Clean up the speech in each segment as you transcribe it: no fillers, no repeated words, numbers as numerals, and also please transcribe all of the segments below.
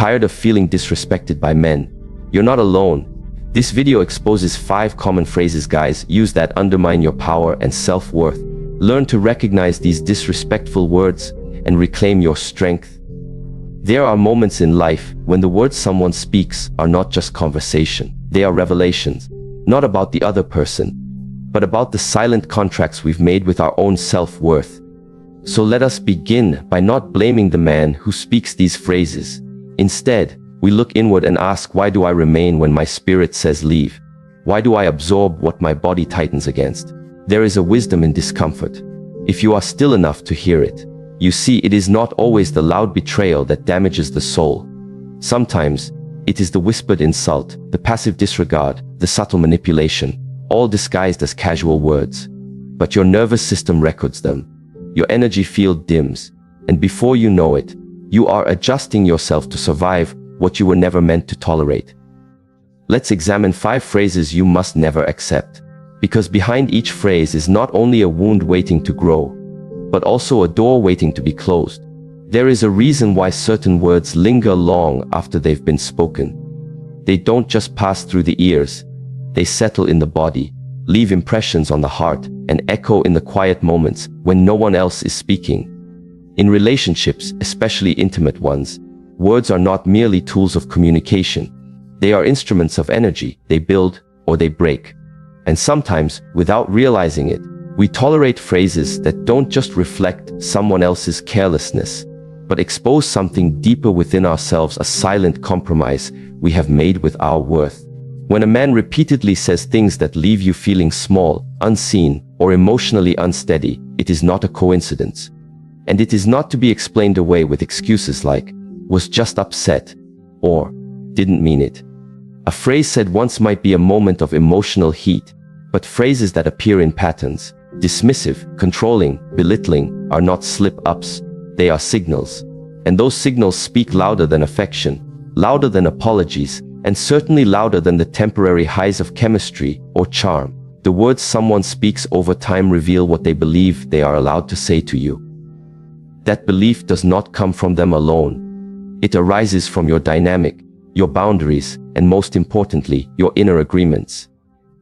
Tired of feeling disrespected by men? You're not alone. This video exposes 5 common phrases guys use that undermine your power and self-worth. Learn to recognize these disrespectful words and reclaim your strength. There are moments in life when the words someone speaks are not just conversation. They are revelations, not about the other person, but about the silent contracts we've made with our own self-worth. So let us begin by not blaming the man who speaks these phrases. Instead, we look inward and ask, why do I remain when my spirit says leave? Why do I absorb what my body tightens against? There is a wisdom in discomfort, if you are still enough to hear it. You see, it is not always the loud betrayal that damages the soul. Sometimes, it is the whispered insult, the passive disregard, the subtle manipulation, all disguised as casual words. But your nervous system records them. Your energy field dims, and before you know it, you are adjusting yourself to survive what you were never meant to tolerate. Let's examine 5 phrases you must never accept. Because behind each phrase is not only a wound waiting to grow, but also a door waiting to be closed. There is a reason why certain words linger long after they've been spoken. They don't just pass through the ears, they settle in the body, leave impressions on the heart, and echo in the quiet moments when no one else is speaking. In relationships, especially intimate ones, words are not merely tools of communication. They are instruments of energy. They build or they break. And sometimes, without realizing it, we tolerate phrases that don't just reflect someone else's carelessness, but expose something deeper within ourselves, a silent compromise we have made with our worth. When a man repeatedly says things that leave you feeling small, unseen, or emotionally unsteady, it is not a coincidence. And it is not to be explained away with excuses like, was just upset, or didn't mean it. A phrase said once might be a moment of emotional heat, but phrases that appear in patterns, dismissive, controlling, belittling, are not slip-ups. They are signals. And those signals speak louder than affection, louder than apologies, and certainly louder than the temporary highs of chemistry or charm. The words someone speaks over time reveal what they believe they are allowed to say to you. That belief does not come from them alone. It arises from your dynamic, your boundaries, and most importantly, your inner agreements.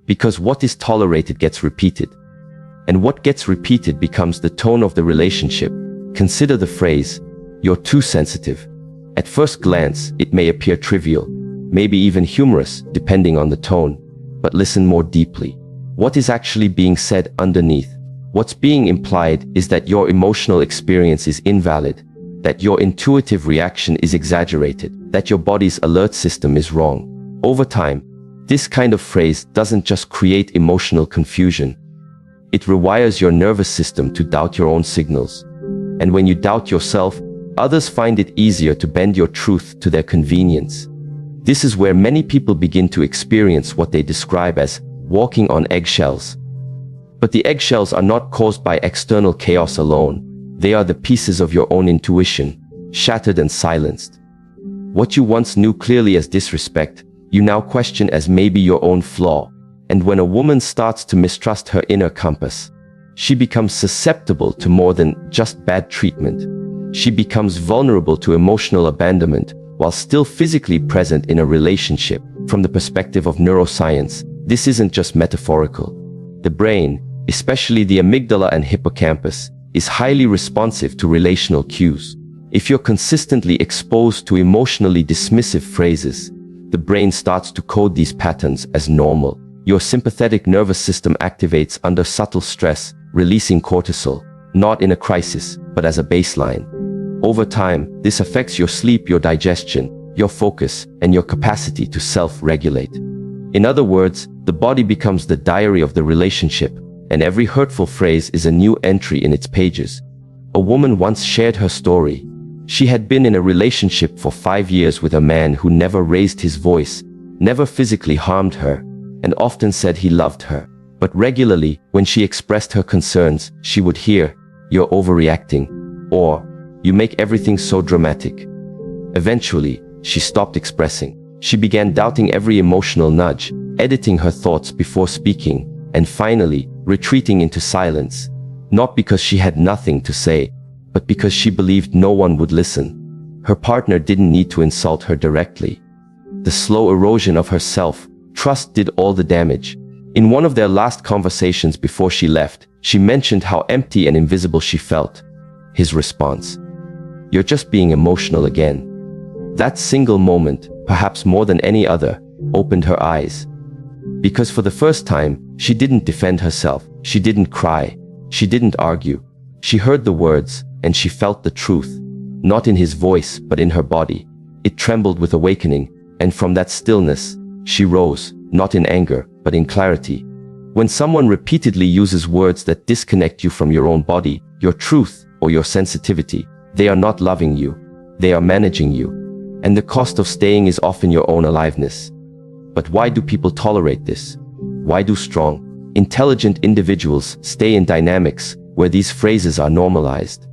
Because what is tolerated gets repeated. And what gets repeated becomes the tone of the relationship. Consider the phrase, "You're too sensitive." At first glance, it may appear trivial, maybe even humorous, depending on the tone. But listen more deeply. What is actually being said underneath? What's being implied is that your emotional experience is invalid, that your intuitive reaction is exaggerated, that your body's alert system is wrong. Over time, this kind of phrase doesn't just create emotional confusion. It rewires your nervous system to doubt your own signals. And when you doubt yourself, others find it easier to bend your truth to their convenience. This is where many people begin to experience what they describe as walking on eggshells. But the eggshells are not caused by external chaos alone. They are the pieces of your own intuition, shattered and silenced. What you once knew clearly as disrespect, you now question as maybe your own flaw. And when a woman starts to mistrust her inner compass, she becomes susceptible to more than just bad treatment. She becomes vulnerable to emotional abandonment while still physically present in a relationship. From the perspective of neuroscience, this isn't just metaphorical. The brain, especially the amygdala and hippocampus, is highly responsive to relational cues. If you're consistently exposed to emotionally dismissive phrases, the brain starts to code these patterns as normal. Your sympathetic nervous system activates under subtle stress, releasing cortisol, not in a crisis, but as a baseline. Over time, this affects your sleep, your digestion, your focus, and your capacity to self-regulate. In other words, the body becomes the diary of the relationship, and every hurtful phrase is a new entry in its pages. A woman once shared her story. She had been in a relationship for 5 years with a man who never raised his voice, never physically harmed her, and often said he loved her. But regularly, when she expressed her concerns, she would hear, "You're overreacting," or "You make everything so dramatic." Eventually, she stopped expressing. She began doubting every emotional nudge, editing her thoughts before speaking, and finally, retreating into silence. Not because she had nothing to say, but because she believed no one would listen. Her partner didn't need to insult her directly. The slow erosion of her self-trust did all the damage. In one of their last conversations before she left, she mentioned how empty and invisible she felt. His response: "You're just being emotional again." That single moment, perhaps more than any other, opened her eyes. Because for the first time, she didn't defend herself, she didn't cry, she didn't argue. She heard the words, and she felt the truth. Not in his voice, but in her body. It trembled with awakening, and from that stillness, she rose, not in anger, but in clarity. When someone repeatedly uses words that disconnect you from your own body, your truth, or your sensitivity, they are not loving you. They are managing you. And the cost of staying is often your own aliveness. But why do people tolerate this? Why do strong, intelligent individuals stay in dynamics where these phrases are normalized?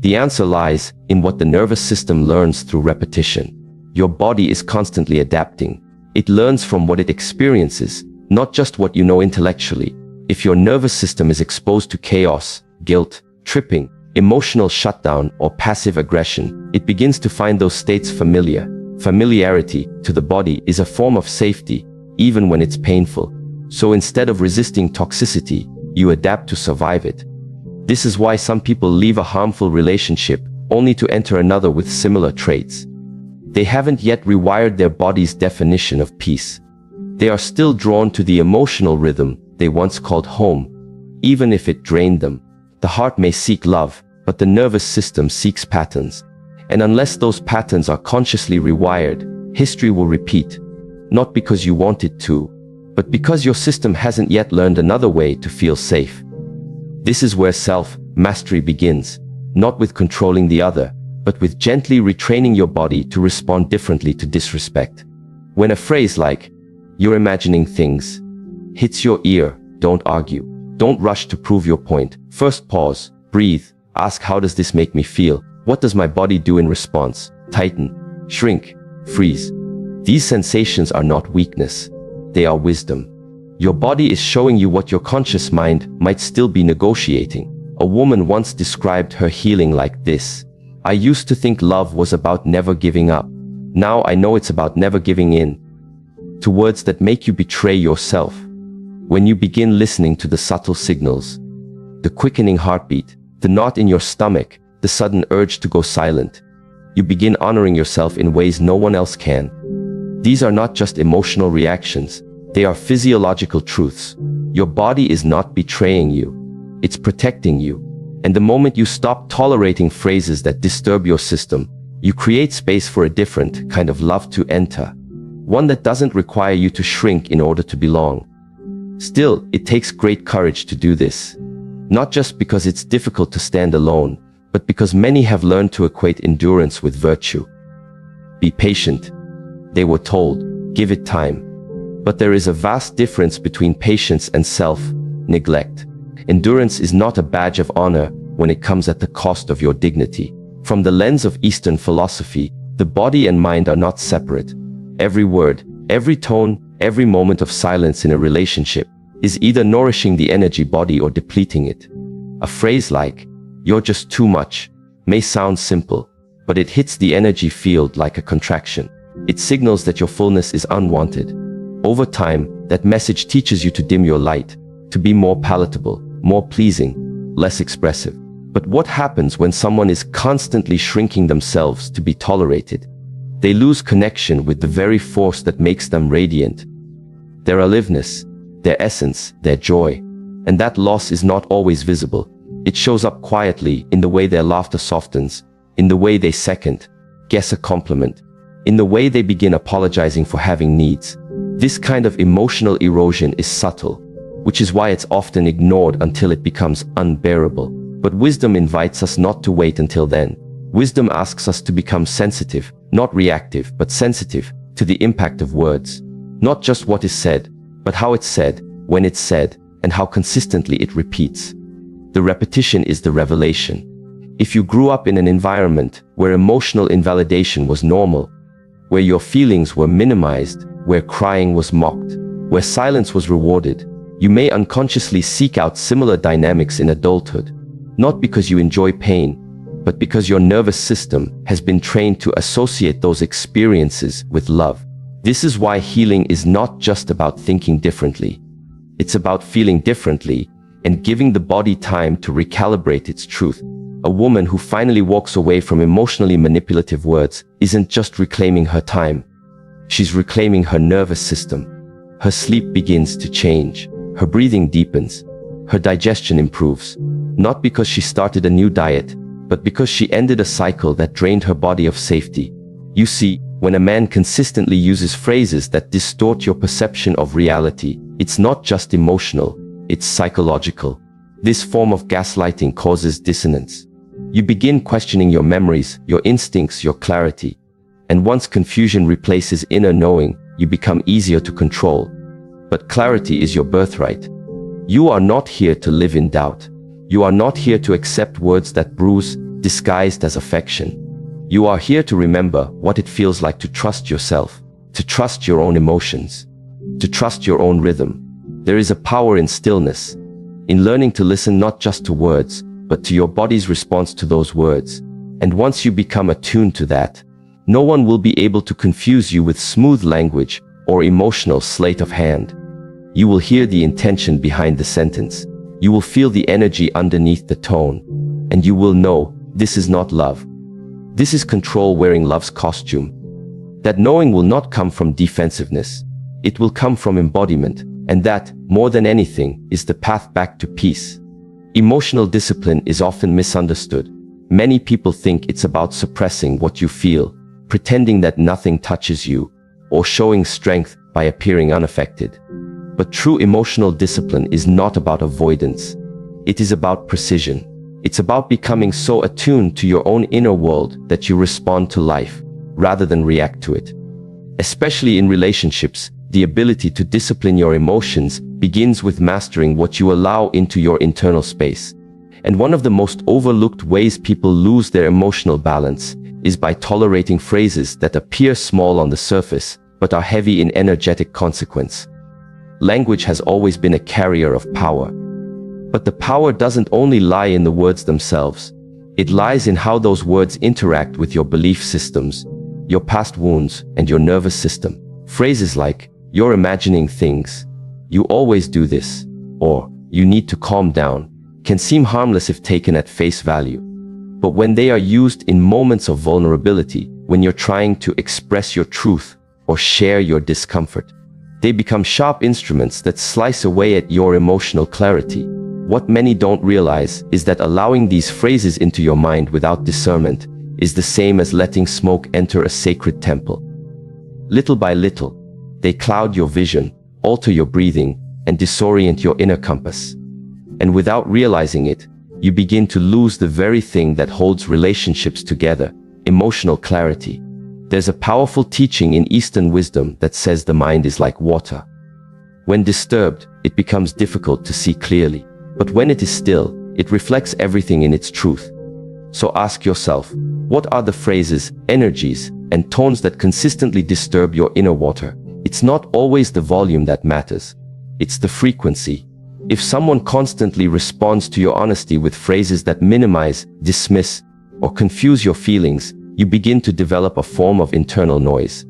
The answer lies in what the nervous system learns through repetition. Your body is constantly adapting. It learns from what it experiences, not just what you know intellectually. If your nervous system is exposed to chaos, guilt, tripping, emotional shutdown, or passive aggression, it begins to find those states familiar. Familiarity, to the body, is a form of safety, even when it's painful. So instead of resisting toxicity, you adapt to survive it. This is why some people leave a harmful relationship only to enter another with similar traits. They haven't yet rewired their body's definition of peace. They are still drawn to the emotional rhythm they once called home, even if it drained them. The heart may seek love, but the nervous system seeks patterns. And unless those patterns are consciously rewired, history will repeat. Not because you want it to, but because your system hasn't yet learned another way to feel safe. This is where self-mastery begins, not with controlling the other, but with gently retraining your body to respond differently to disrespect. When a phrase like, "You're imagining things," hits your ear, don't argue. Don't rush to prove your point. First pause, breathe, ask, how does this make me feel? What does my body do in response? Tighten, shrink, freeze. These sensations are not weakness. They are wisdom. Your body is showing you what your conscious mind might still be negotiating. A woman once described her healing like this: "I used to think love was about never giving up. Now I know it's about never giving in to words that make you betray yourself." When you begin listening to the subtle signals, the quickening heartbeat, the knot in your stomach, the sudden urge to go silent, you begin honoring yourself in ways no one else can. These are not just emotional reactions, they are physiological truths. Your body is not betraying you, it's protecting you. And the moment you stop tolerating phrases that disturb your system, you create space for a different kind of love to enter. One that doesn't require you to shrink in order to belong. Still, it takes great courage to do this. Not just because it's difficult to stand alone, but because many have learned to equate endurance with virtue. Be patient, they were told, give it time. But there is a vast difference between patience and self-neglect. Endurance is not a badge of honor when it comes at the cost of your dignity. From the lens of Eastern philosophy, the body and mind are not separate. Every word, every tone, every moment of silence in a relationship is either nourishing the energy body or depleting it. A phrase like, "You're just too much," may sound simple, but it hits the energy field like a contraction. It signals that your fullness is unwanted. Over time, that message teaches you to dim your light, to be more palatable, more pleasing, less expressive. But what happens when someone is constantly shrinking themselves to be tolerated? They lose connection with the very force that makes them radiant. Their aliveness, their essence, their joy. And that loss is not always visible. It shows up quietly in the way their laughter softens, in the way they second guess a compliment, in the way they begin apologizing for having needs. This kind of emotional erosion is subtle, which is why it's often ignored until it becomes unbearable. But wisdom invites us not to wait until then. Wisdom asks us to become sensitive, not reactive, but sensitive to the impact of words. Not just what is said, but how it's said, when it's said, and how consistently it repeats. The repetition is the revelation. If you grew up in an environment where emotional invalidation was normal, where your feelings were minimized, where crying was mocked, where silence was rewarded, you may unconsciously seek out similar dynamics in adulthood. Not because you enjoy pain, but because your nervous system has been trained to associate those experiences with love. This is why healing is not just about thinking differently. It's about feeling differently and giving the body time to recalibrate its truth. A woman who finally walks away from emotionally manipulative words isn't just reclaiming her time. She's reclaiming her nervous system. Her sleep begins to change. Her breathing deepens. Her digestion improves. Not because she started a new diet, but because she ended a cycle that drained her body of safety. You see, when a man consistently uses phrases that distort your perception of reality, it's not just emotional, it's psychological. This form of gaslighting causes dissonance. You begin questioning your memories, your instincts, your clarity. And once confusion replaces inner knowing, you become easier to control. But clarity is your birthright. You are not here to live in doubt. You are not here to accept words that bruise, disguised as affection. You are here to remember what it feels like to trust yourself, to trust your own emotions, to trust your own rhythm. There is a power in stillness, in learning to listen not just to words, but to your body's response to those words. And once you become attuned to that, no one will be able to confuse you with smooth language or emotional sleight of hand. You will hear the intention behind the sentence. You will feel the energy underneath the tone. And you will know, this is not love. This is control wearing love's costume. That knowing will not come from defensiveness. It will come from embodiment. And that, more than anything, is the path back to peace. Emotional discipline is often misunderstood. Many people think it's about suppressing what you feel, pretending that nothing touches you, or showing strength by appearing unaffected. But true emotional discipline is not about avoidance. It is about precision. It's about becoming so attuned to your own inner world that you respond to life, rather than react to it. Especially in relationships, the ability to discipline your emotions begins with mastering what you allow into your internal space. And one of the most overlooked ways people lose their emotional balance is by tolerating phrases that appear small on the surface, but are heavy in energetic consequence. Language has always been a carrier of power. But the power doesn't only lie in the words themselves. It lies in how those words interact with your belief systems, your past wounds, and your nervous system. Phrases like, "You're imagining things," "You always do this," or "You need to calm down," can seem harmless if taken at face value. But when they are used in moments of vulnerability, when you're trying to express your truth or share your discomfort, they become sharp instruments that slice away at your emotional clarity. What many don't realize is that allowing these phrases into your mind without discernment is the same as letting smoke enter a sacred temple. Little by little, they cloud your vision, alter your breathing, and disorient your inner compass. And without realizing it, you begin to lose the very thing that holds relationships together, emotional clarity. There's a powerful teaching in Eastern wisdom that says the mind is like water. When disturbed, it becomes difficult to see clearly. But when it is still, it reflects everything in its truth. So ask yourself, what are the phrases, energies, and tones that consistently disturb your inner water? It's not always the volume that matters. It's the frequency. If someone constantly responds to your honesty with phrases that minimize, dismiss, or confuse your feelings, you begin to develop a form of internal noise.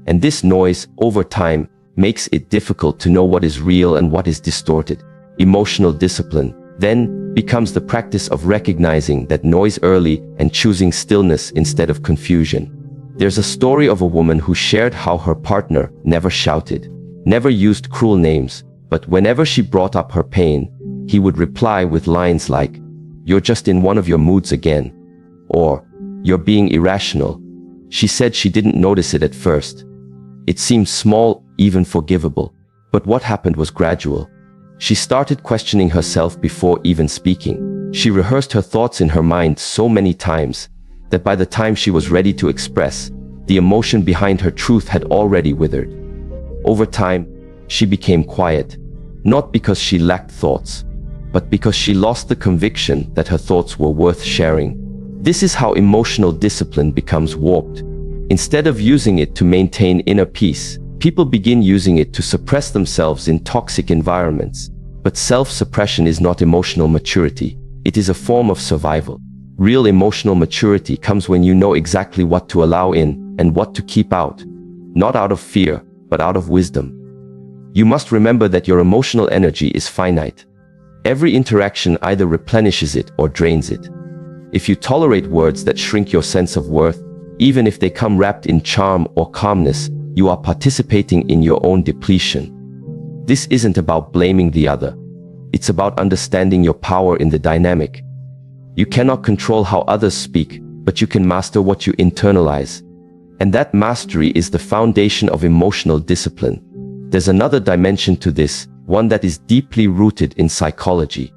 And this noise, over time, makes it difficult to know what is real and what is distorted. Emotional discipline, then, becomes the practice of recognizing that noise early and choosing stillness instead of confusion. There's a story of a woman who shared how her partner never shouted, never used cruel names, but whenever she brought up her pain, he would reply with lines like, "You're just in one of your moods again," or "You're being irrational." She said she didn't notice it at first. It seemed small, even forgivable. But what happened was gradual. She started questioning herself before even speaking. She rehearsed her thoughts in her mind so many times that by the time she was ready to express, the emotion behind her truth had already withered. Over time, she became quiet, not because she lacked thoughts, but because she lost the conviction that her thoughts were worth sharing. This is how emotional discipline becomes warped. Instead of using it to maintain inner peace, people begin using it to suppress themselves in toxic environments. But self-suppression is not emotional maturity. It is a form of survival. Real emotional maturity comes when you know exactly what to allow in and what to keep out, not out of fear, but out of wisdom. You must remember that your emotional energy is finite. Every interaction either replenishes it or drains it. If you tolerate words that shrink your sense of worth, even if they come wrapped in charm or calmness, you are participating in your own depletion. This isn't about blaming the other. It's about understanding your power in the dynamic. You cannot control how others speak, but you can master what you internalize. And that mastery is the foundation of emotional discipline. There's another dimension to this, one that is deeply rooted in psychology.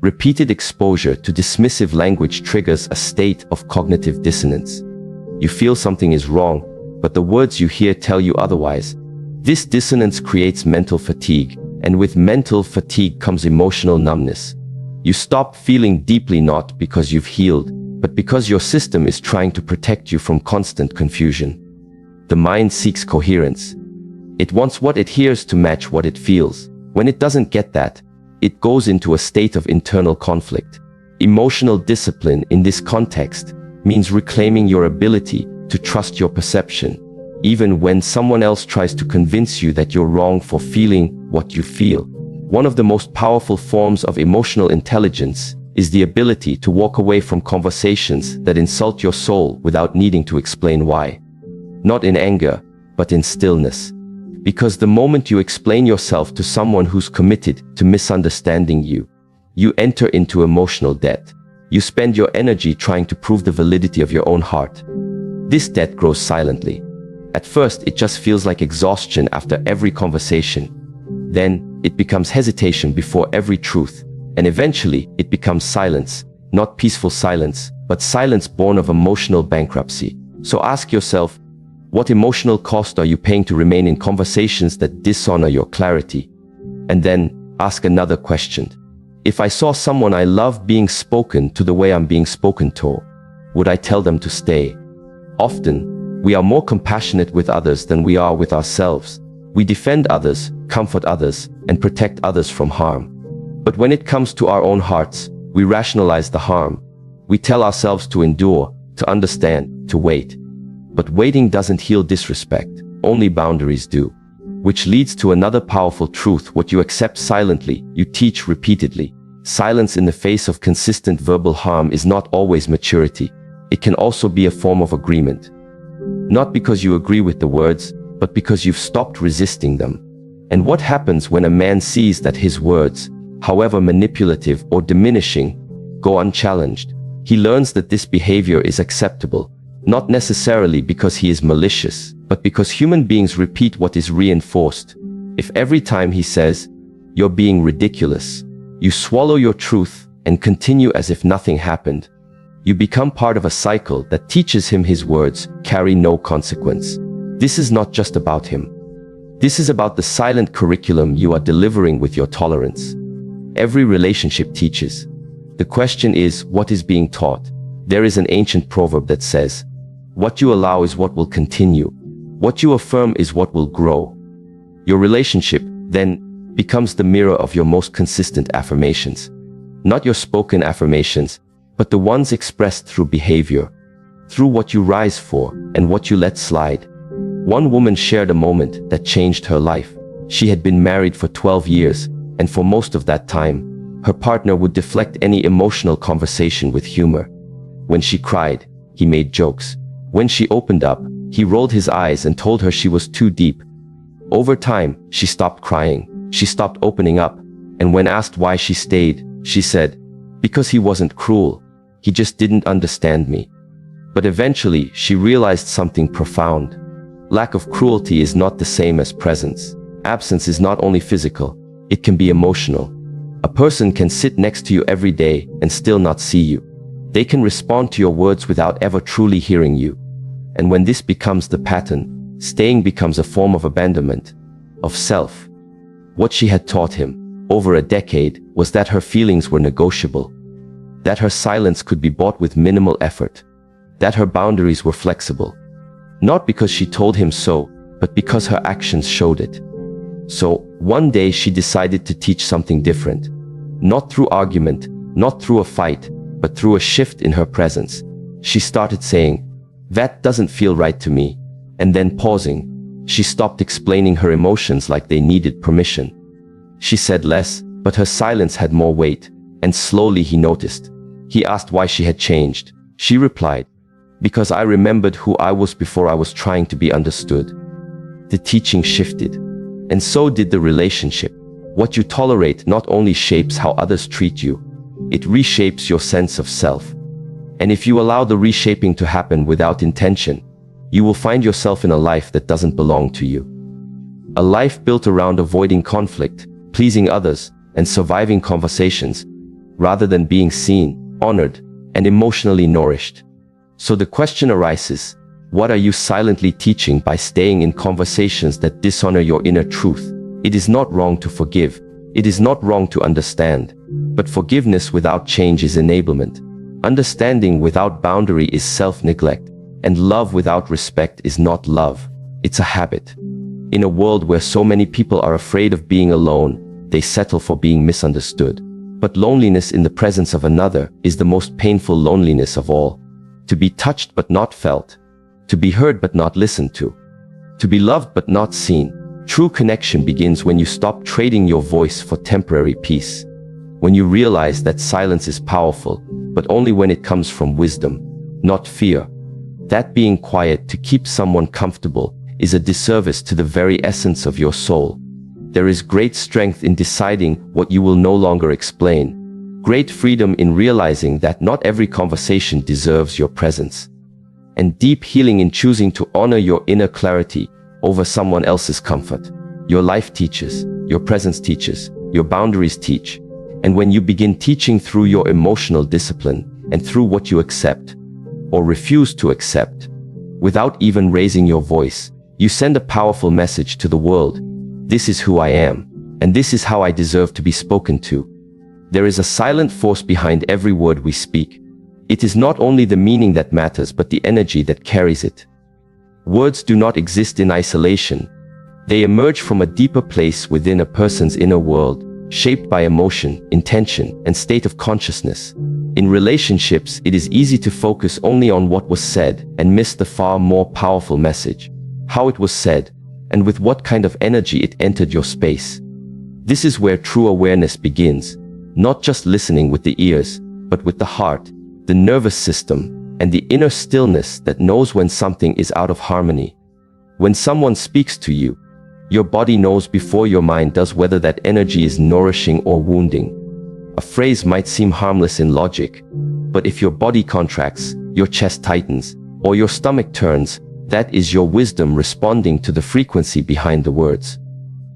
Repeated exposure to dismissive language triggers a state of cognitive dissonance. You feel something is wrong, but the words you hear tell you otherwise. This dissonance creates mental fatigue, and with mental fatigue comes emotional numbness. You stop feeling deeply not because you've healed, but because your system is trying to protect you from constant confusion. The mind seeks coherence. It wants what it hears to match what it feels. When it doesn't get that, it goes into a state of internal conflict. Emotional discipline in this context means reclaiming your ability to trust your perception, even when someone else tries to convince you that you're wrong for feeling what you feel. One of the most powerful forms of emotional intelligence is the ability to walk away from conversations that insult your soul without needing to explain why. Not in anger, but in stillness. Because the moment you explain yourself to someone who's committed to misunderstanding you, you enter into emotional debt. You spend your energy trying to prove the validity of your own heart. This debt grows silently. At first, it just feels like exhaustion after every conversation. Then, it becomes hesitation before every truth. And eventually, it becomes silence. Not peaceful silence, but silence born of emotional bankruptcy. So ask yourself, what emotional cost are you paying to remain in conversations that dishonor your clarity? And then, ask another question. If I saw someone I love being spoken to the way I'm being spoken to, would I tell them to stay? Often, we are more compassionate with others than we are with ourselves. We defend others, comfort others, and protect others from harm. But when it comes to our own hearts, we rationalize the harm. We tell ourselves to endure, to understand, to wait. But waiting doesn't heal disrespect, only boundaries do. Which leads to another powerful truth: what you accept silently, you teach repeatedly. Silence in the face of consistent verbal harm is not always maturity. It can also be a form of agreement. Not because you agree with the words, but because you've stopped resisting them. And what happens when a man sees that his words, however manipulative or diminishing, go unchallenged? He learns that this behavior is acceptable, not necessarily because he is malicious, but because human beings repeat what is reinforced. If every time he says, "You're being ridiculous," you swallow your truth and continue as if nothing happened, you become part of a cycle that teaches him his words carry no consequence. This is not just about him. This is about the silent curriculum you are delivering with your tolerance. Every relationship teaches. The question is, what is being taught? There is an ancient proverb that says, "What you allow is what will continue. What you affirm is what will grow." Your relationship, then, becomes the mirror of your most consistent affirmations. Not your spoken affirmations, but the ones expressed through behavior, through what you rise for and what you let slide. One woman shared a moment that changed her life. She had been married for 12 years, and for most of that time, her partner would deflect any emotional conversation with humor. When she cried, he made jokes. When she opened up, he rolled his eyes and told her she was too deep. Over time, she stopped crying. She stopped opening up. And when asked why she stayed, she said, "Because he wasn't cruel. He just didn't understand me." But eventually, she realized something profound. Lack of cruelty is not the same as presence. Absence is not only physical, it can be emotional. A person can sit next to you every day and still not see you. They can respond to your words without ever truly hearing you. And when this becomes the pattern, staying becomes a form of abandonment, of self. What she had taught him, over a decade, was that her feelings were negotiable, that her silence could be bought with minimal effort, that her boundaries were flexible. Not because she told him so, but because her actions showed it. So, one day she decided to teach something different. Not through argument, not through a fight, but through a shift in her presence. She started saying, "That doesn't feel right to me." And then pausing, she stopped explaining her emotions like they needed permission. She said less, but her silence had more weight, and slowly he noticed. He asked why she had changed. She replied, "Because I remembered who I was before I was trying to be understood." The teaching shifted, and so did the relationship. What you tolerate not only shapes how others treat you, it reshapes your sense of self. And if you allow the reshaping to happen without intention, you will find yourself in a life that doesn't belong to you. A life built around avoiding conflict, pleasing others, and surviving conversations, rather than being seen, honored, and emotionally nourished. So the question arises, what are you silently teaching by staying in conversations that dishonor your inner truth? It is not wrong to forgive. It is not wrong to understand. But forgiveness without change is enablement. Understanding without boundary is self-neglect. And love without respect is not love. It's a habit. In a world where so many people are afraid of being alone, they settle for being misunderstood. But loneliness in the presence of another is the most painful loneliness of all. To be touched but not felt. To be heard but not listened to. To be loved but not seen. True connection begins when you stop trading your voice for temporary peace. When you realize that silence is powerful, but only when it comes from wisdom, not fear. That being quiet to keep someone comfortable is a disservice to the very essence of your soul. There is great strength in deciding what you will no longer explain. Great freedom in realizing that not every conversation deserves your presence. And deep healing in choosing to honor your inner clarity over someone else's comfort. Your life teaches, your presence teaches, your boundaries teach. And when you begin teaching through your emotional discipline and through what you accept or refuse to accept, without even raising your voice, you send a powerful message to the world. This is who I am, and this is how I deserve to be spoken to. There is a silent force behind every word we speak. It is not only the meaning that matters, but the energy that carries it. Words do not exist in isolation. They emerge from a deeper place within a person's inner world, shaped by emotion, intention, and state of consciousness. In relationships, it is easy to focus only on what was said and miss the far more powerful message, how it was said, and with what kind of energy it entered your space. This is where true awareness begins, not just listening with the ears, but with the heart, the nervous system, and the inner stillness that knows when something is out of harmony. When someone speaks to you, your body knows before your mind does whether that energy is nourishing or wounding. A phrase might seem harmless in logic, but if your body contracts, your chest tightens, or your stomach turns, that is your wisdom responding to the frequency behind the words.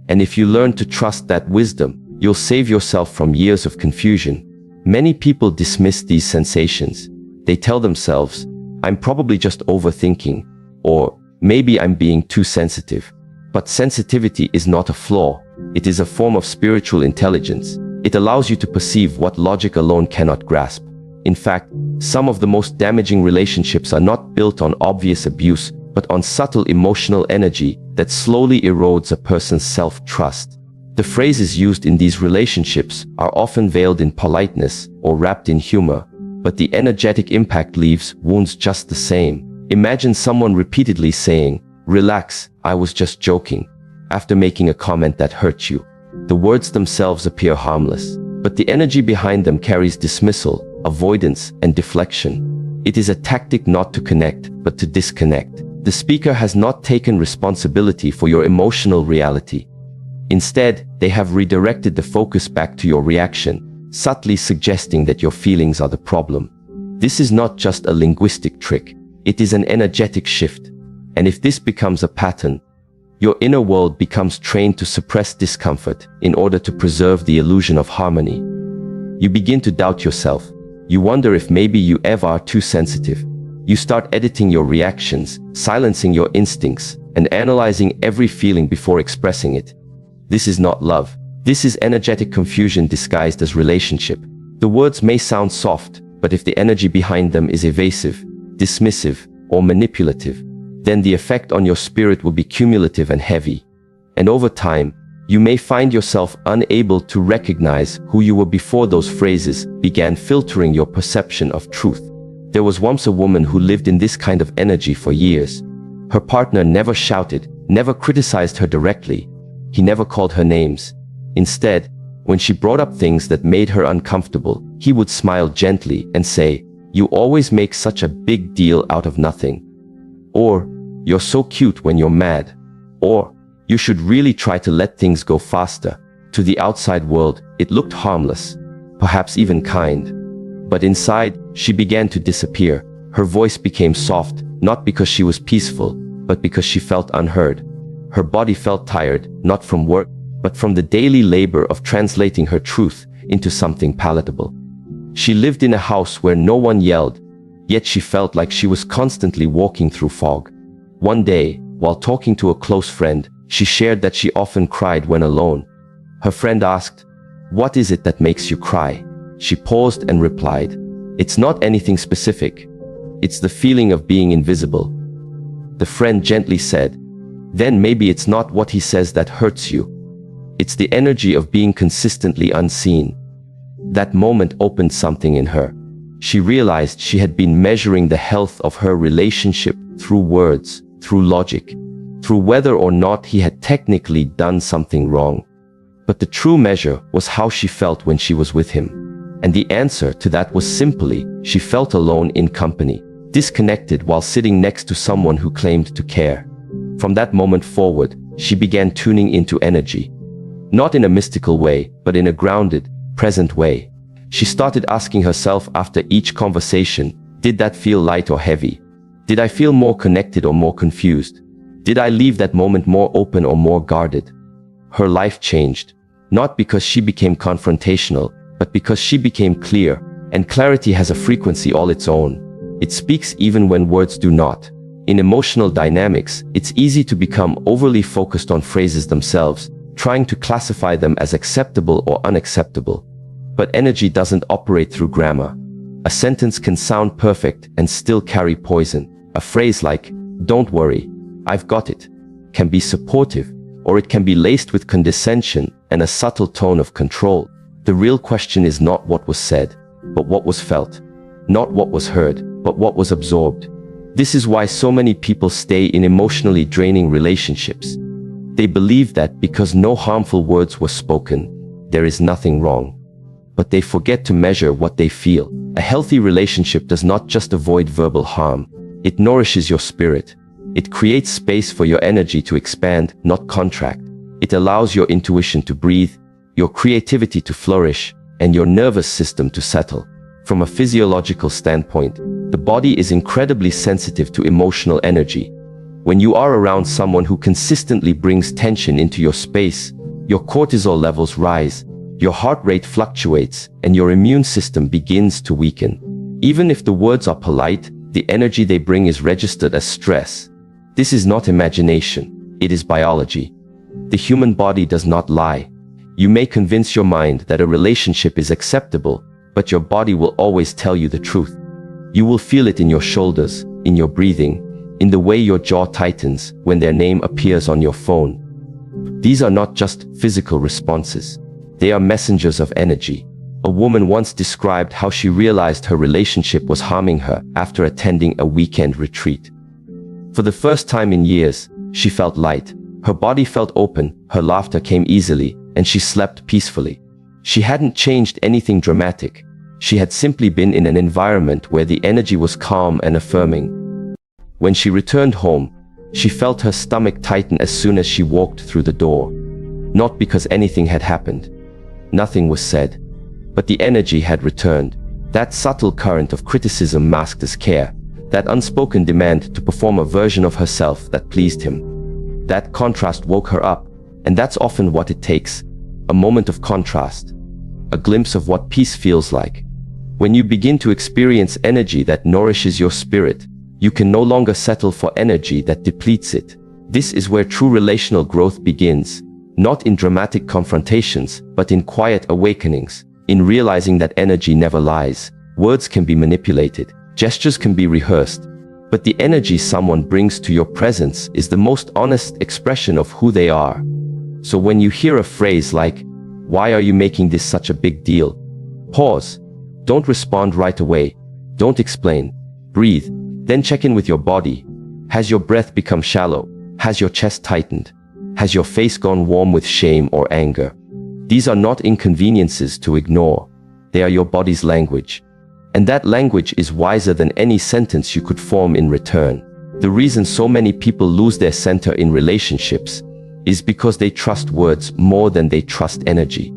And if you learn to trust that wisdom, you'll save yourself from years of confusion. Many people dismiss these sensations. They tell themselves, "I'm probably just overthinking," or "maybe I'm being too sensitive." But sensitivity is not a flaw. It is a form of spiritual intelligence. It allows you to perceive what logic alone cannot grasp. In fact, some of the most damaging relationships are not built on obvious abuse, but on subtle emotional energy that slowly erodes a person's self-trust. The phrases used in these relationships are often veiled in politeness or wrapped in humor, but the energetic impact leaves wounds just the same. Imagine someone repeatedly saying, "Relax, I was just joking," after making a comment that hurt you. The words themselves appear harmless, but the energy behind them carries dismissal, avoidance, and deflection. It is a tactic not to connect, but to disconnect. The speaker has not taken responsibility for your emotional reality. Instead, they have redirected the focus back to your reaction, subtly suggesting that your feelings are the problem. This is not just a linguistic trick, it is an energetic shift. And if this becomes a pattern, your inner world becomes trained to suppress discomfort in order to preserve the illusion of harmony. You begin to doubt yourself. You wonder if maybe you ever are too sensitive. You start editing your reactions, silencing your instincts, and analyzing every feeling before expressing it. This is not love. This is energetic confusion disguised as relationship. The words may sound soft, but if the energy behind them is evasive, dismissive, or manipulative, then the effect on your spirit will be cumulative and heavy. And over time, You may find yourself unable to recognize who you were before those phrases began filtering your perception of truth. There was once a woman who lived in this kind of energy for years. Her partner never shouted, never criticized her directly. He never called her names. Instead, when she brought up things that made her uncomfortable, he would smile gently and say, "You always make such a big deal out of nothing." Or, "You're so cute when you're mad." Or, "You should really try to let things go faster." To the outside world, it looked harmless, perhaps even kind. But inside, she began to disappear. Her voice became soft, not because she was peaceful, but because she felt unheard. Her body felt tired, not from work, but from the daily labor of translating her truth into something palatable. She lived in a house where no one yelled, yet she felt like she was constantly walking through fog. One day, while talking to a close friend, she shared that she often cried when alone. Her friend asked, "What is it that makes you cry?" She paused and replied, "It's not anything specific. It's the feeling of being invisible." The friend gently said, "Then maybe it's not what he says that hurts you. It's the energy of being consistently unseen." That moment opened something in her. She realized she had been measuring the health of her relationship through words, through logic, through whether or not he had technically done something wrong. But the true measure was how she felt when she was with him. And the answer to that was simply, she felt alone in company, disconnected while sitting next to someone who claimed to care. From that moment forward, she began tuning into energy. Not in a mystical way, but in a grounded, present way. She started asking herself after each conversation, did that feel light or heavy? Did I feel more connected or more confused? Did I leave that moment more open or more guarded? Her life changed, not because she became confrontational, but because she became clear, and clarity has a frequency all its own. It speaks even when words do not. In emotional dynamics, it's easy to become overly focused on phrases themselves, trying to classify them as acceptable or unacceptable. But energy doesn't operate through grammar. A sentence can sound perfect and still carry poison. A phrase like, "Don't worry, I've got it," can be supportive, or it can be laced with condescension and a subtle tone of control. The real question is not what was said, but what was felt. Not what was heard, but what was absorbed. This is why so many people stay in emotionally draining relationships. They believe that because no harmful words were spoken, there is nothing wrong. But they forget to measure what they feel. A healthy relationship does not just avoid verbal harm. It nourishes your spirit. It creates space for your energy to expand, not contract. It allows your intuition to breathe, your creativity to flourish, and your nervous system to settle. From a physiological standpoint, the body is incredibly sensitive to emotional energy. When you are around someone who consistently brings tension into your space, your cortisol levels rise, your heart rate fluctuates, and your immune system begins to weaken. Even if the words are polite, the energy they bring is registered as stress. This is not imagination, it is biology. The human body does not lie. You may convince your mind that a relationship is acceptable, but your body will always tell you the truth. You will feel it in your shoulders, in your breathing, in the way your jaw tightens when their name appears on your phone. These are not just physical responses. They are messengers of energy. A woman once described how she realized her relationship was harming her after attending a weekend retreat. For the first time in years, she felt light. Her body felt open, her laughter came easily, and she slept peacefully. She hadn't changed anything dramatic. She had simply been in an environment where the energy was calm and affirming. When she returned home, she felt her stomach tighten as soon as she walked through the door. Not because anything had happened. Nothing was said. But the energy had returned. That subtle current of criticism masked as care. That unspoken demand to perform a version of herself that pleased him. That contrast woke her up, and that's often what it takes. A moment of contrast. A glimpse of what peace feels like. When you begin to experience energy that nourishes your spirit, you can no longer settle for energy that depletes it. This is where true relational growth begins. Not in dramatic confrontations, but in quiet awakenings. In realizing that energy never lies. Words can be manipulated. Gestures can be rehearsed. But the energy someone brings to your presence is the most honest expression of who they are. So when you hear a phrase like, "Why are you making this such a big deal?" Pause. Don't respond right away. Don't explain. Breathe. Then check in with your body. Has your breath become shallow? Has your chest tightened? Has your face gone warm with shame or anger? These are not inconveniences to ignore. They are your body's language. And that language is wiser than any sentence you could form in return. The reason so many people lose their center in relationships is because they trust words more than they trust energy.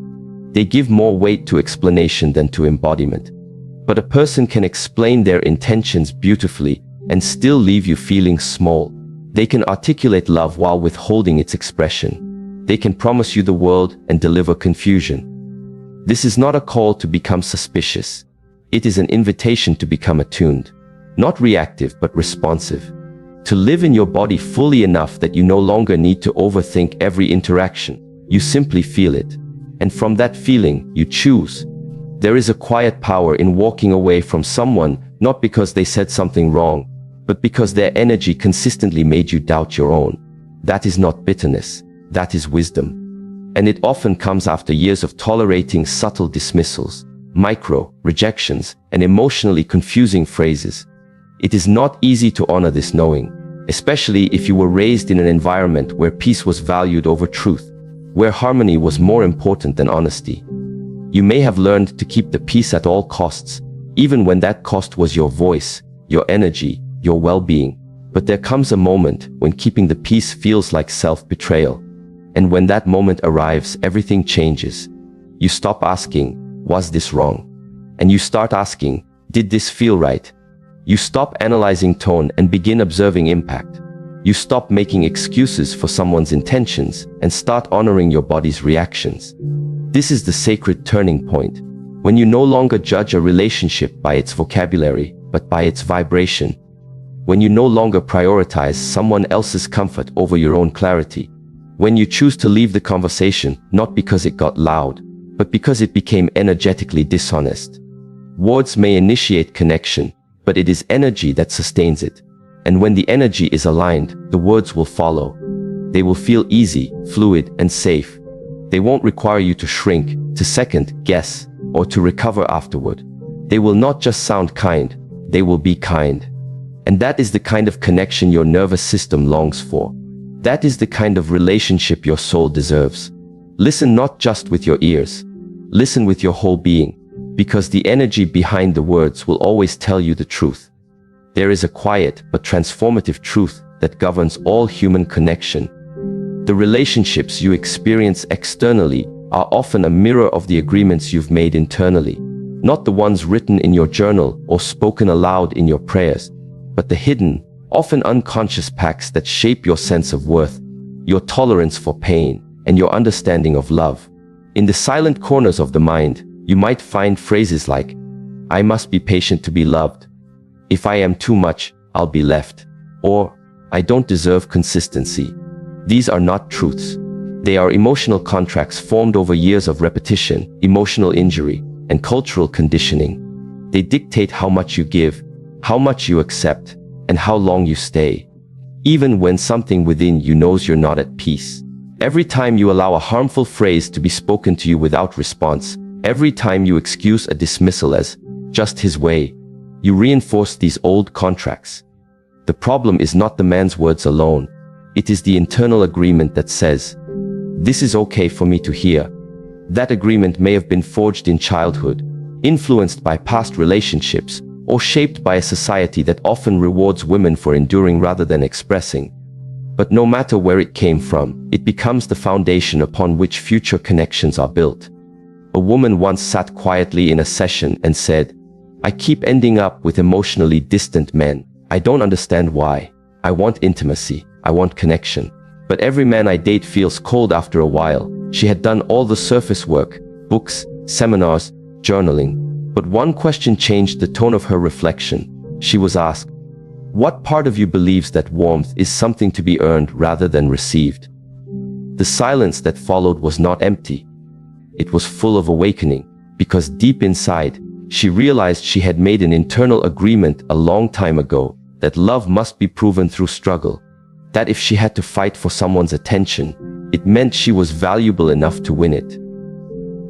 They give more weight to explanation than to embodiment. But a person can explain their intentions beautifully and still leave you feeling small. They can articulate love while withholding its expression. They can promise you the world and deliver confusion. This is not a call to become suspicious. It is an invitation to become attuned. Not reactive, but responsive. To live in your body fully enough that you no longer need to overthink every interaction. You simply feel it. And from that feeling, you choose. There is a quiet power in walking away from someone, not because they said something wrong, but because their energy consistently made you doubt your own. That is not bitterness. That is wisdom. And it often comes after years of tolerating subtle dismissals, micro rejections, and emotionally confusing phrases. It is not easy to honor this knowing, especially if you were raised in an environment where peace was valued over truth, where harmony was more important than honesty. You may have learned to keep the peace at all costs, even when that cost was your voice, your energy, your well-being. But there comes a moment when keeping the peace feels like self-betrayal. And when that moment arrives, everything changes. You stop asking, "Was this wrong?" And you start asking, "Did this feel right?" You stop analyzing tone and begin observing impact. You stop making excuses for someone's intentions and start honoring your body's reactions. This is the sacred turning point, when you no longer judge a relationship by its vocabulary, but by its vibration. When you no longer prioritize someone else's comfort over your own clarity. When you choose to leave the conversation, not because it got loud, but because it became energetically dishonest. Words may initiate connection, but it is energy that sustains it. And when the energy is aligned, the words will follow. They will feel easy, fluid, and safe. They won't require you to shrink, to second guess, or to recover afterward. They will not just sound kind, they will be kind. And that is the kind of connection your nervous system longs for. That is the kind of relationship your soul deserves. Listen not just with your ears. Listen with your whole being, because the energy behind the words will always tell you the truth. There is a quiet but transformative truth that governs all human connection. The relationships you experience externally are often a mirror of the agreements you've made internally, not the ones written in your journal or spoken aloud in your prayers, but the hidden, often unconscious pacts that shape your sense of worth, your tolerance for pain, and your understanding of love. In the silent corners of the mind, you might find phrases like, "I must be patient to be loved," "If I am too much, I'll be left," or "I don't deserve consistency." These are not truths. They are emotional contracts formed over years of repetition, emotional injury, and cultural conditioning. They dictate how much you give, how much you accept, and how long you stay, even when something within you knows you're not at peace. Every time you allow a harmful phrase to be spoken to you without response, every time you excuse a dismissal as just his way, you reinforce these old contracts. The problem is not the man's words alone. It is the internal agreement that says, "This is okay for me to hear." That agreement may have been forged in childhood, influenced by past relationships, or shaped by a society that often rewards women for enduring rather than expressing. But no matter where it came from, it becomes the foundation upon which future connections are built. A woman once sat quietly in a session and said, "I keep ending up with emotionally distant men. I don't understand why. I want intimacy. I want connection. But every man I date feels cold after a while." She had done all the surface work, books, seminars, journaling. But one question changed the tone of her reflection. She was asked, "What part of you believes that warmth is something to be earned rather than received?" The silence that followed was not empty. It was full of awakening, because deep inside, she realized she had made an internal agreement a long time ago that love must be proven through struggle. That if she had to fight for someone's attention, It meant she was valuable enough to win it.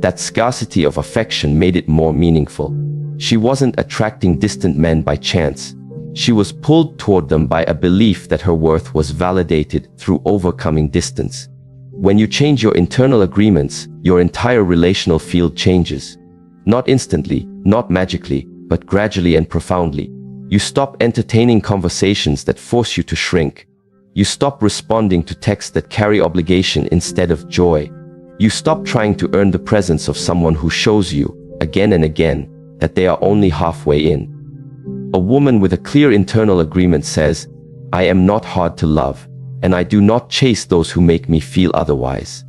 That scarcity of affection made it more meaningful. She wasn't attracting distant men by chance. She was pulled toward them by a belief that her worth was validated through overcoming distance. When you change your internal agreements, your entire relational field changes. Not instantly, not magically, but gradually and profoundly. You stop entertaining conversations that force you to shrink. You stop responding to texts that carry obligation instead of joy. You stop trying to earn the presence of someone who shows you, again and again, that they are only halfway in. A woman with a clear internal agreement says, "I am not hard to love, and I do not chase those who make me feel otherwise."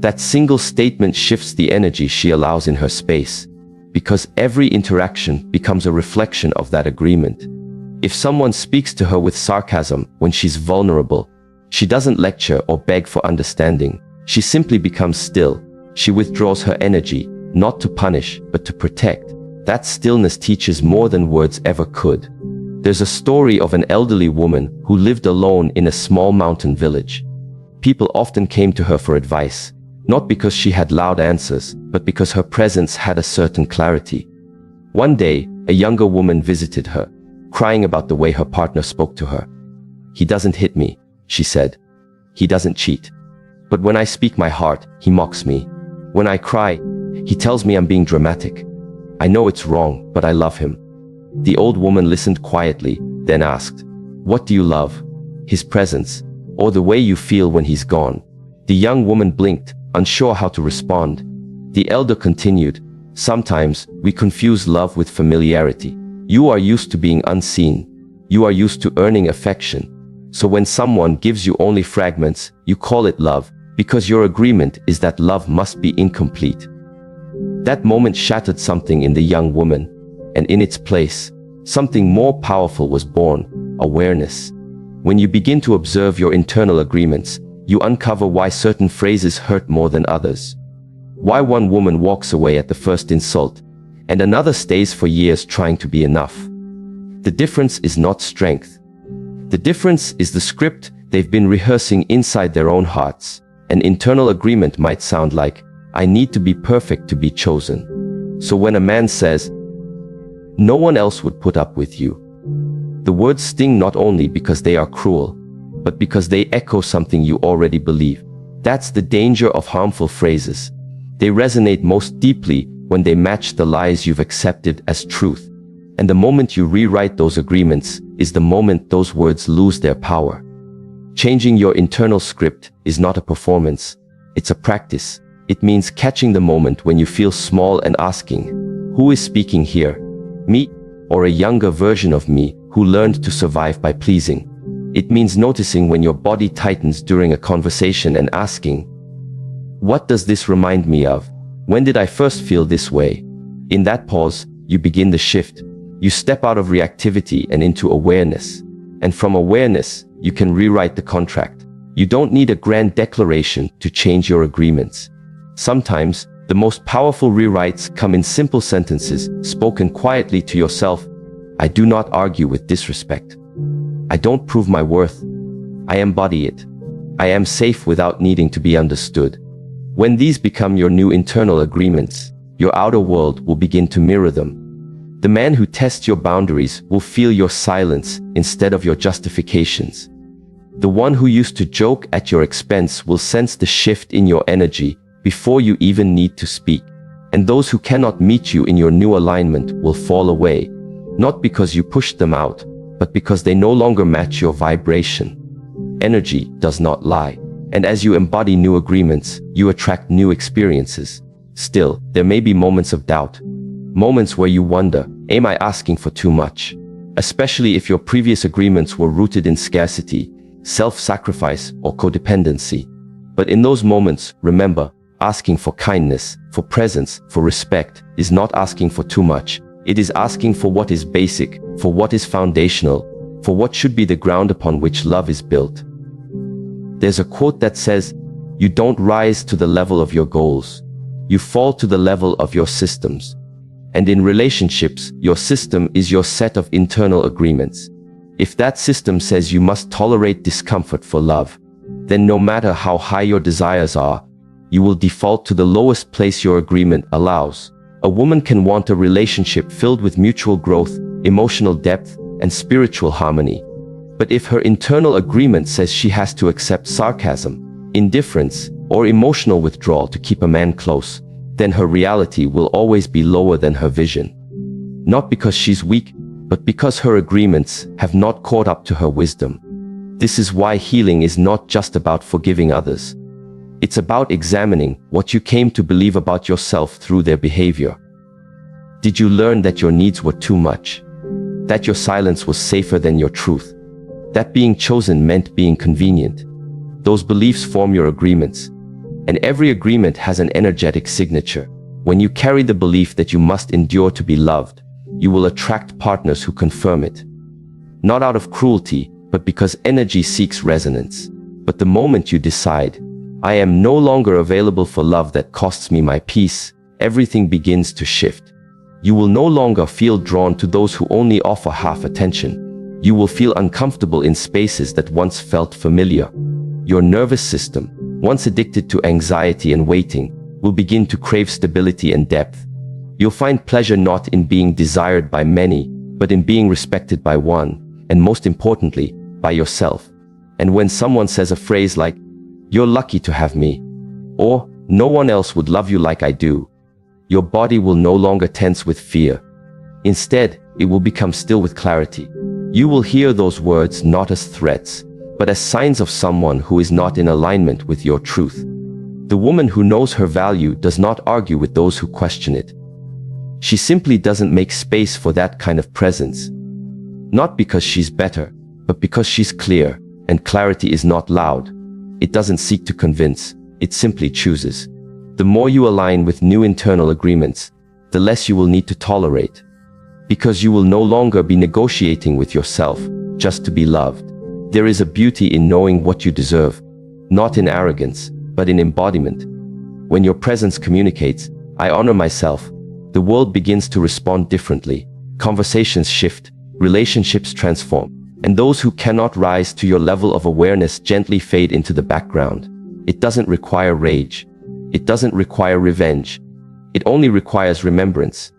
That single statement shifts the energy she allows in her space, because every interaction becomes a reflection of that agreement. If someone speaks to her with sarcasm when she's vulnerable, she doesn't lecture or beg for understanding. She simply becomes still. She withdraws her energy, not to punish, but to protect. That stillness teaches more than words ever could. There's a story of an elderly woman who lived alone in a small mountain village. People often came to her for advice, not because she had loud answers, but because her presence had a certain clarity. One day, a younger woman visited her, crying about the way her partner spoke to her. "He doesn't hit me," she said. "He doesn't cheat. But when I speak my heart, he mocks me. When I cry, he tells me I'm being dramatic. I know it's wrong, but I love him." The old woman listened quietly, then asked, "What do you love? His presence, or the way you feel when he's gone?" The young woman blinked, unsure how to respond. The elder continued, "Sometimes we confuse love with familiarity. You are used to being unseen. You are used to earning affection. So when someone gives you only fragments, you call it love, because your agreement is that love must be incomplete." That moment shattered something in the young woman, and in its place, something more powerful was born: awareness. When you begin to observe your internal agreements, you uncover why certain phrases hurt more than others. Why one woman walks away at the first insult, and another stays for years trying to be enough. The difference is not strength. The difference is the script they've been rehearsing inside their own hearts. An internal agreement might sound like, "I need to be perfect to be chosen." So when a man says, "No one else would put up with you," the words sting not only because they are cruel, but because they echo something you already believe. That's the danger of harmful phrases. They resonate most deeply when they match the lies you've accepted as truth. And the moment you rewrite those agreements is the moment those words lose their power. Changing your internal script is not a performance, it's a practice. It means catching the moment when you feel small and asking, "Who is speaking here? Me, or a younger version of me who learned to survive by pleasing?" It means noticing when your body tightens during a conversation and asking, "What does this remind me of? When did I first feel this way?" In that pause, you begin the shift. You step out of reactivity and into awareness. And from awareness, you can rewrite the contract. You don't need a grand declaration to change your agreements. Sometimes, the most powerful rewrites come in simple sentences, spoken quietly to yourself. "I do not argue with disrespect. I don't prove my worth. I embody it. I am safe without needing to be understood." When these become your new internal agreements, your outer world will begin to mirror them. The man who tests your boundaries will feel your silence instead of your justifications. The one who used to joke at your expense will sense the shift in your energy before you even need to speak. And those who cannot meet you in your new alignment will fall away, not because you pushed them out, but because they no longer match your vibration. Energy does not lie. And as you embody new agreements, you attract new experiences. Still, there may be moments of doubt. Moments where you wonder, am I asking for too much? Especially if your previous agreements were rooted in scarcity, self-sacrifice, or codependency. But in those moments, remember, asking for kindness, for presence, for respect, is not asking for too much. It is asking for what is basic, for what is foundational, for what should be the ground upon which love is built. There's a quote that says, "You don't rise to the level of your goals. You fall to the level of your systems." And in relationships, your system is your set of internal agreements. If that system says you must tolerate discomfort for love, then no matter how high your desires are, you will default to the lowest place your agreement allows. A woman can want a relationship filled with mutual growth, emotional depth, and spiritual harmony. But if her internal agreement says she has to accept sarcasm, indifference, or emotional withdrawal to keep a man close, then her reality will always be lower than her vision. Not because she's weak, but because her agreements have not caught up to her wisdom. This is why healing is not just about forgiving others. It's about examining what you came to believe about yourself through their behavior. Did you learn that your needs were too much? That your silence was safer than your truth? That being chosen meant being convenient? Those beliefs form your agreements. And every agreement has an energetic signature. When you carry the belief that you must endure to be loved, you will attract partners who confirm it. Not out of cruelty, but because energy seeks resonance. But the moment you decide, I am no longer available for love that costs me my peace, everything begins to shift. You will no longer feel drawn to those who only offer half attention. You will feel uncomfortable in spaces that once felt familiar. Your nervous system, once addicted to anxiety and waiting, will begin to crave stability and depth. You'll find pleasure not in being desired by many, but in being respected by one, and most importantly, by yourself. And when someone says a phrase like, "You're lucky to have me," or "No one else would love you like I do," your body will no longer tense with fear. Instead, it will become still with clarity. You will hear those words not as threats, but as signs of someone who is not in alignment with your truth. The woman who knows her value does not argue with those who question it. She simply doesn't make space for that kind of presence. Not because she's better, but because she's clear, and clarity is not loud. It doesn't seek to convince, it simply chooses. The more you align with new internal agreements, the less you will need to tolerate. Because you will no longer be negotiating with yourself just to be loved. There is a beauty in knowing what you deserve, not in arrogance, but in embodiment. When your presence communicates, "I honor myself," the world begins to respond differently. Conversations shift, relationships transform, and those who cannot rise to your level of awareness gently fade into the background. It doesn't require rage. It doesn't require revenge. It only requires remembrance.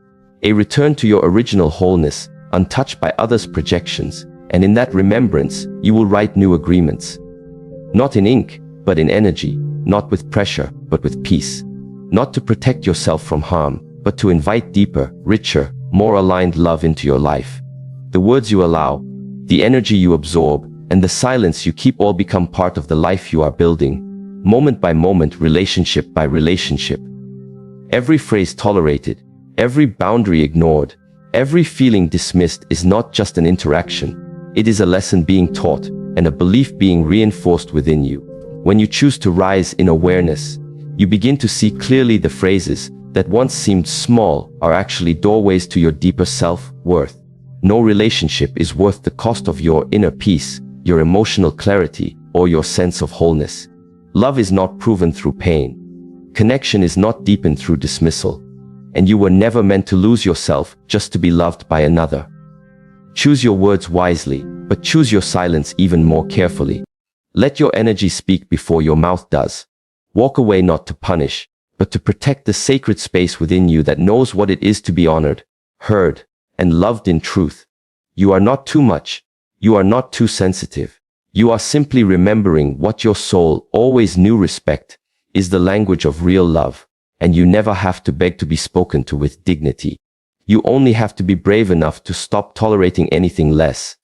A return to your original wholeness, untouched by others' projections, and in that remembrance, you will write new agreements. Not in ink, but in energy, not with pressure, but with peace. Not to protect yourself from harm, but to invite deeper, richer, more aligned love into your life. The words you allow, the energy you absorb, and the silence you keep all become part of the life you are building, moment by moment, relationship by relationship. Every phrase tolerated, every boundary ignored, every feeling dismissed is not just an interaction. It is a lesson being taught, and a belief being reinforced within you. When you choose to rise in awareness, you begin to see clearly the phrases that once seemed small are actually doorways to your deeper self-worth. No relationship is worth the cost of your inner peace, your emotional clarity, or your sense of wholeness. Love is not proven through pain. Connection is not deepened through dismissal. And you were never meant to lose yourself just to be loved by another. Choose your words wisely, but choose your silence even more carefully. Let your energy speak before your mouth does. Walk away not to punish, but to protect the sacred space within you that knows what it is to be honored, heard, and loved in truth. You are not too much. You are not too sensitive. You are simply remembering what your soul always knew. Respect is the language of real love, and you never have to beg to be spoken to with dignity. You only have to be brave enough to stop tolerating anything less.